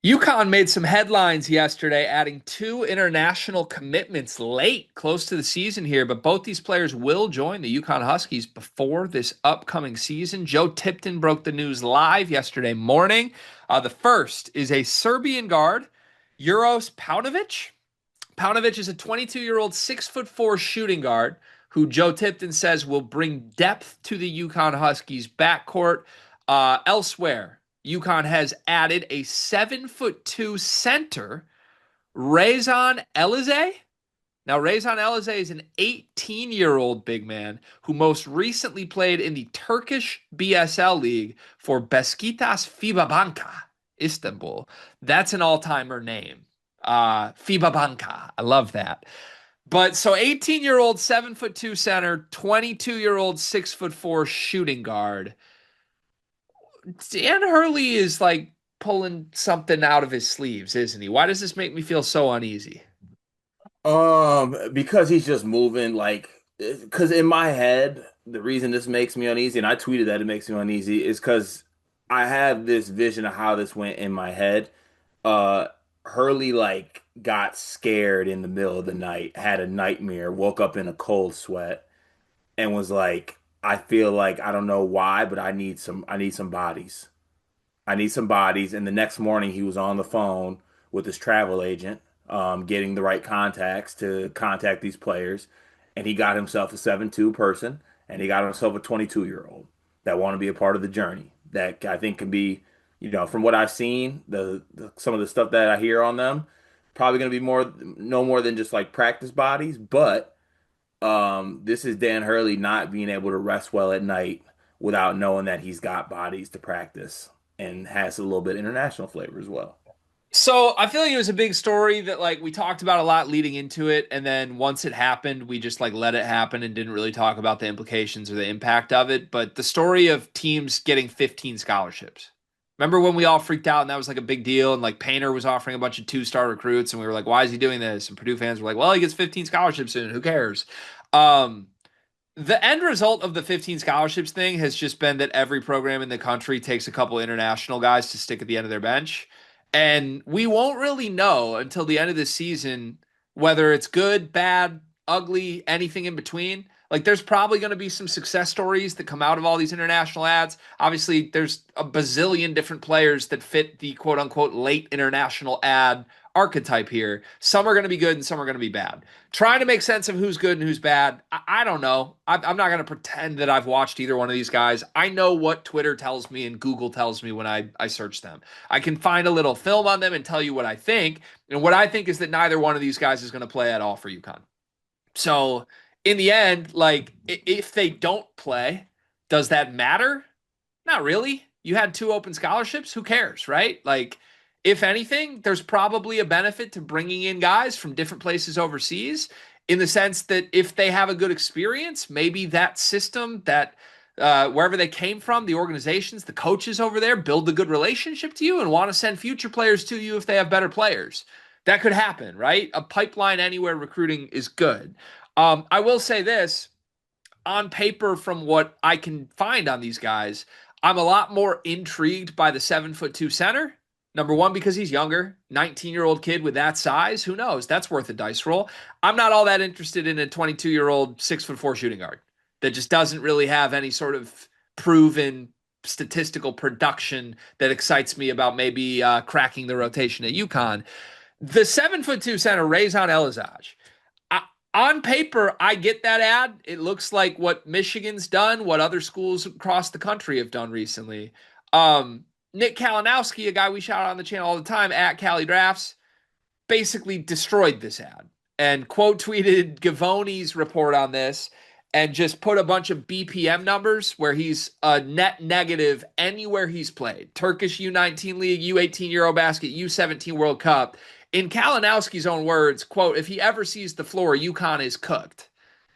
UConn made some headlines yesterday, adding two international commitments late, close to the season here. But both these players will join the UConn Huskies before this upcoming season. Joe Tipton broke the news live yesterday morning. The first is a Serbian guard, Uros Paunovic. Paunovic is a 22-year-old, 6'4" shooting guard who Joe Tipton says will bring depth to the UConn Huskies backcourt. Elsewhere, UConn has added a 7'2" center, Rrezon Elezaj. Now, Rrezon Elezaj is an 18-year-old big man who most recently played in the Turkish BSL League for Beşiktaş FIBA Istanbul. That's an all-timer name. FIBA. I love that. But so 18-year-old 7'2" center, 22-year-old 6'4" shooting guard. Dan Hurley is like pulling something out of his sleeves, isn't he? Why does this make me feel so uneasy? Because he's just moving because in my head, the reason this makes me uneasy, and I tweeted that it makes me uneasy, is because I have this vision of how this went in my head. Uh, Hurley got scared in the middle of the night, had a nightmare, woke up in a cold sweat, and was like, I feel like I don't know why, but I need some bodies. I need some bodies. And the next morning, he was on the phone with his travel agent, getting the right contacts to contact these players. And he got himself a 7'2" person, and he got himself a 22-year-old that want to be a part of the journey. That I think can be, from what I've seen, the some of the stuff that I hear on them, probably going to be no more than just like practice bodies. But this is Dan Hurley not being able to rest well at night without knowing that he's got bodies to practice and has a little bit international flavor as well. So I feel like it was a big story that like we talked about a lot leading into it, and then once it happened, we just like let it happen and didn't really talk about the implications or the impact of it. But the story of teams getting 15 scholarships. Remember when we all freaked out and that was like a big deal, and like Painter was offering a bunch of two-star recruits, and we were like, "Why is he doing this?" And Purdue fans were like, "Well, he gets 15 scholarships soon. Who cares?" Um, the end result of the 15 scholarships thing has just been that every program in the country takes a couple international guys to stick at the end of their bench. And we won't really know until the end of the season whether it's good, bad, ugly, anything in between. Like, there's probably going to be some success stories that come out of all these international ads. Obviously, there's a bazillion different players that fit the quote unquote late international ad archetype here. Some are going to be good and some are going to be bad. Trying to make sense of who's good and who's bad, I don't know. I'm not going to pretend that I've watched either one of these guys. I know what Twitter tells me and Google tells me when I search them. I can find a little film on them and tell you what I think. And what I think is that neither one of these guys is going to play at all for UConn. So in the end, like if they don't play, does that matter? Not really. You had two open scholarships. Who cares, right? Like, if anything, there's probably a benefit to bringing in guys from different places overseas in the sense that if they have a good experience, maybe that system, that wherever they came from, the organizations, the coaches over there build a good relationship to you and want to send future players to you if they have better players. That could happen, right? A pipeline anywhere recruiting is good. I will say this on paper, from what I can find on these guys, I'm a lot more intrigued by the 7'2" center. Number one, because he's younger, 19-year-old kid with that size. Who knows? That's worth a dice roll. I'm not all that interested in a 22-year-old 6'4" shooting guard that just doesn't really have any sort of proven statistical production that excites me about maybe cracking the rotation at UConn. The 7'2" center, Rrezon Elezaj, on paper, I get that ad. It looks like what Michigan's done, what other schools across the country have done recently. Nick Kalinowski, a guy we shout out on the channel all the time, at Cali Drafts, basically destroyed this ad and quote tweeted Gavoni's report on this and just put a bunch of BPM numbers where he's a net negative anywhere he's played. Turkish U19 League, U18 Eurobasket, U17 World Cup. In Kalinowski's own words, quote, if he ever sees the floor, UConn is cooked.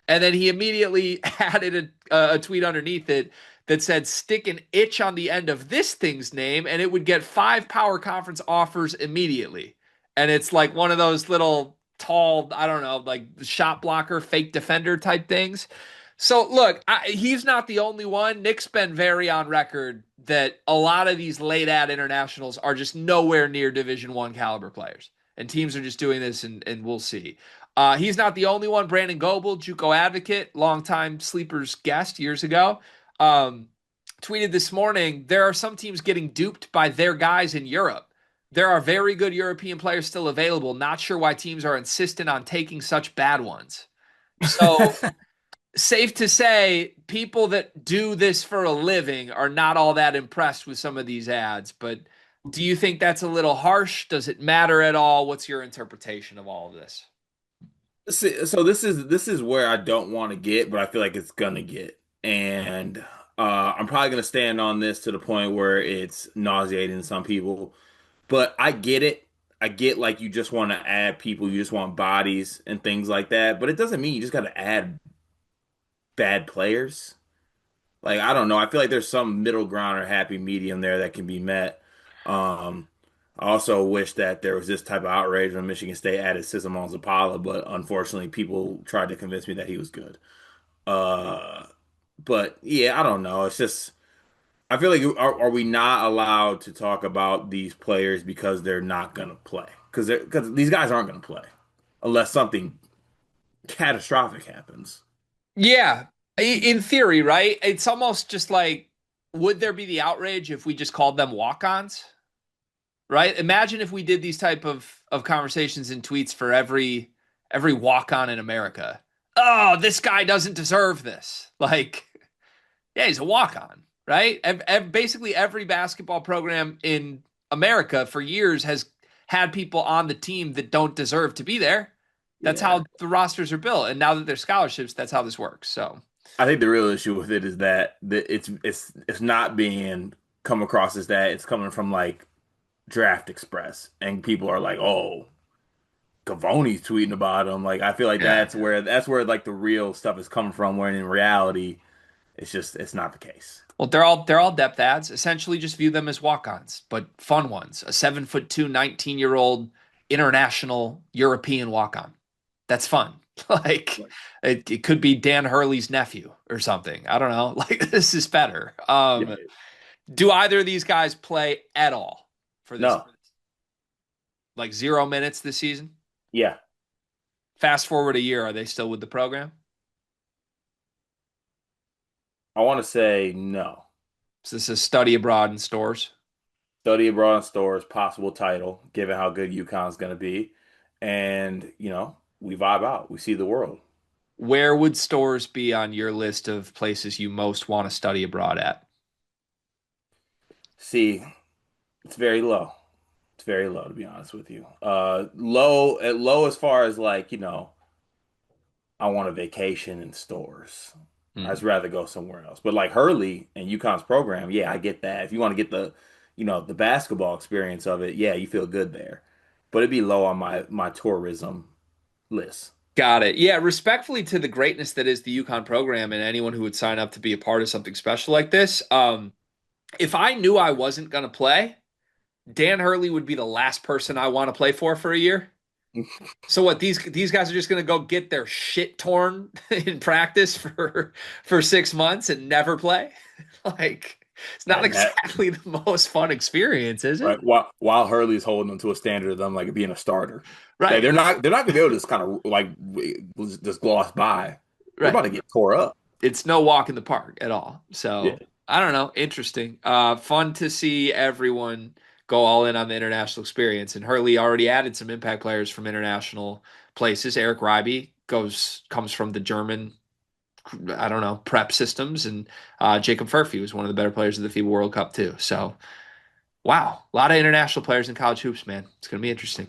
And then he immediately added a tweet underneath it that said, stick an itch on the end of this thing's name, and it would get 5 power conference offers immediately. And it's like one of those little tall, I don't know, like shot blocker, fake defender type things. So look, he's not the only one. Nick's been very on record that a lot of these late ad internationals are just nowhere near Division One caliber players, and teams are just doing this, and we'll see. He's not the only one. Brandon Goebel, JUCO advocate, longtime sleepers guest years ago, um, tweeted this morning. There are some teams getting duped by their guys in Europe. There are very good European players still available. Not sure why teams are insistent on taking such bad ones. So safe to say, people that do this for a living are not all that impressed with some of these ads. But do you think that's a little harsh? Does it matter at all? What's your interpretation of all of this? See, so this is where I don't want to get, but I feel like it's gonna get. And I'm probably gonna stand on this to the point where it's nauseating to some people. But I get it. I get like you just want to add people, you just want bodies and things like that. But it doesn't mean you just got to add bad players. Like I don't know. I feel like there's some middle ground or happy medium there that can be met. Um, I also wish that there was this type of outrage when Michigan State added Sismon Zapala, but unfortunately, people tried to convince me that he was good. Uh, but yeah, I don't know. It's just I feel like are we not allowed to talk about these players because they're not gonna play? Because these guys aren't gonna play unless something catastrophic happens. Yeah, in theory, right? It's almost just like, would there be the outrage if we just called them walk-ons? Right? Imagine if we did these type of conversations and tweets for every walk-on in America. Oh, this guy doesn't deserve this. Like, yeah, he's a walk-on, right? Basically, every basketball program in America for years has had people on the team that don't deserve to be there. That's Yeah. how the rosters are built. And now that they're scholarships, that's how this works. So, I think the real issue with it is that it's not being come across as that. It's coming from like Draft Express, and people are like, "Oh, Gavoni's tweeting about him." Like, I feel like yeah. that's where like the real stuff is coming from. When in reality, it's not the case. Well, they're all depth ads. Essentially, just view them as walk-ons, but fun ones. A 7'2", 19-year-old international European walk-on. That's fun. Like Right. it could be Dan Hurley's nephew or something. I don't know. Like this is better. Yeah. Do either of these guys play at all for this? No. Like 0 minutes this season? Yeah. Fast forward a year, are they still with the program? I want to say no. So this is study abroad in stores. Study abroad in stores, possible title, given how good UConn's going to be. And, we vibe out. We see the world. Where would stores be on your list of places you most want to study abroad at? See, it's very low. It's very low, to be honest with you. Low as far as like, I want a vacation in stores. I'd Hmm. rather go somewhere else. But like Hurley and UConn's program, yeah, I get that. If you want to get the basketball experience of it, yeah, you feel good there. But it'd be low on my tourism list. Got it. Yeah, respectfully to the greatness that is the UConn program and anyone who would sign up to be a part of something special like this. If I knew I wasn't going to play, Dan Hurley would be the last person I want to play for a year. So what these guys are just going to go get their shit torn in practice for 6 months and never play? Like it's not And that exactly the most fun experience, is it? right while Hurley's holding them to a standard of them like being a starter. Like Right. they're not gonna be able to just kind of like just gloss by. They're Right. about to get tore up. It's no walk in the park at all. Yeah. So I don't know. Interesting. Fun to see everyone go all in on the international experience. And Hurley already added some impact players from international places. Eric Ryby comes from the German, I don't know, prep systems, and Jacob Furphy was one of the better players of the FIBA World Cup too. So wow, a lot of international players in college hoops, man. It's gonna be interesting.